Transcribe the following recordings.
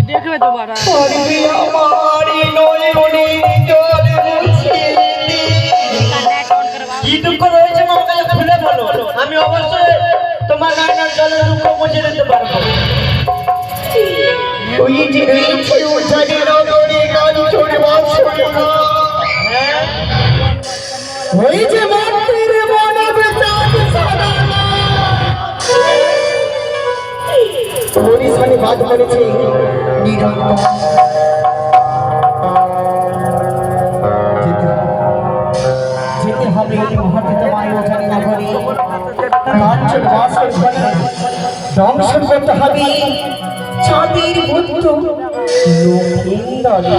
দেখবে তো বাড়া কি দুঃখ রয়েছে আমাকে খুলে বলো, আমি অবশ্যই তোমার নয়নের জলের দুঃখ মুছে দিতে পারবো। ওই যে রয়েছে উঠানে নগরে গান চড়ে ওই যে মাতৃর মনে বেচার সাধনা হরিশানে বাদ করেছে নিরন্তর যেতে হবে মহাতীত মায়োজানি নগরে কাঞ্চন বাসের ঘরে দংশন করতে হবে চাঁদের পুত্র লক্ষিন্দরে।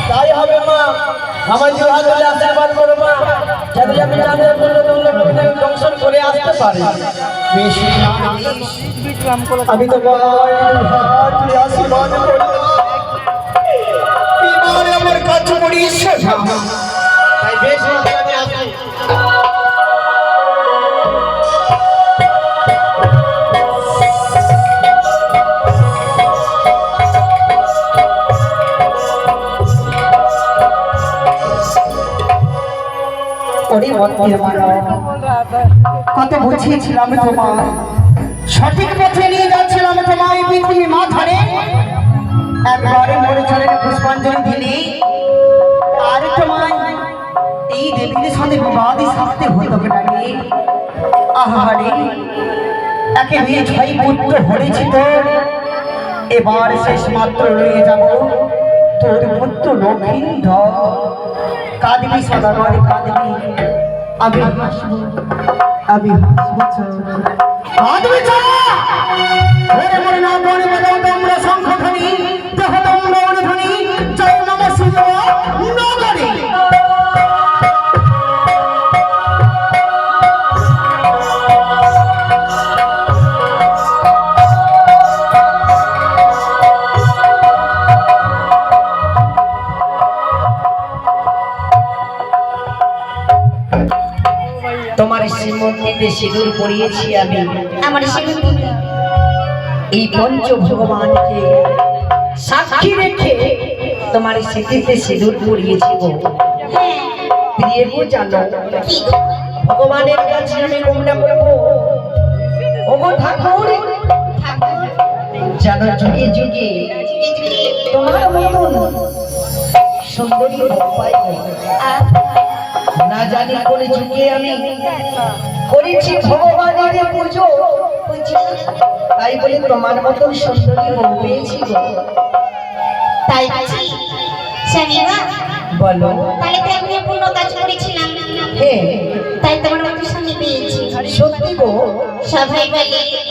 তাই হবে মা, আমার জোড়া ধরে আশীর্বাদ করো মা, যাতে আমি চাঁদের পুত্র দংশন করে আসতে পারি। বেশি না আমি তো আশীর্বাদ করলাম, এবারে আমার কাছে পড়িস তাই বেশ আমি আসি। কত বুঝিয়েছিলাম তোমার, সঠিক পথে নিয়ে যাচ্ছিলাম তোমার পৃথিবী মা ধরে, একবারে মরে চলে পুষ্পাঞ্জলি দিলে আর তোমার এই দেবীর সাথে বিবাদী শাস্তি হতো নাকি। আহারে একে নিয়ে 6 পুত্র হরেছি তোর, এবার শেষ মাত্র রয়ে যাব তোর পুত্র লক্ষিন্দর। কাঁদবি সদাগর কাঁদবি, আমি হাসবো আমি হাসবো মরে মরে না মরে বাজাও তোমরা শঙ্খধ্বনি, দেখো তোমরা অনুধ্বনি, জয় নম শিব নগরে। তোমার শ্রীমন্দিরে সিঁদুর পরিয়েছি আমি, আমার শ্রীমন্দিরে এই পঞ্চ ভগবানকে সাক্ষী রেখে তোমার স্মৃতিতে সিঁদুর পরিয়েছি গো। হ্যাঁ প্রিয় গো জানো কি ভগবানের কাছে আমি কামনা করবো, ওগো ঠাকুর ঠাকুর জানো যুগে যুগে তোমার মতন সুন্দরী পাই না জানি কোন যুগে আমি করেছি ভগবানের পুজো, তাই বলে তোমার মতন সুন্দরী বউ পেয়েছি গো। তাই স্বামীমা বলো তাহলে তো আমি পূর্ণ কাজ করেছিলাম, হ্যাঁ তাই তোমার মতো স্বামী পেয়েছি। সত্যি গো, সবাই বলে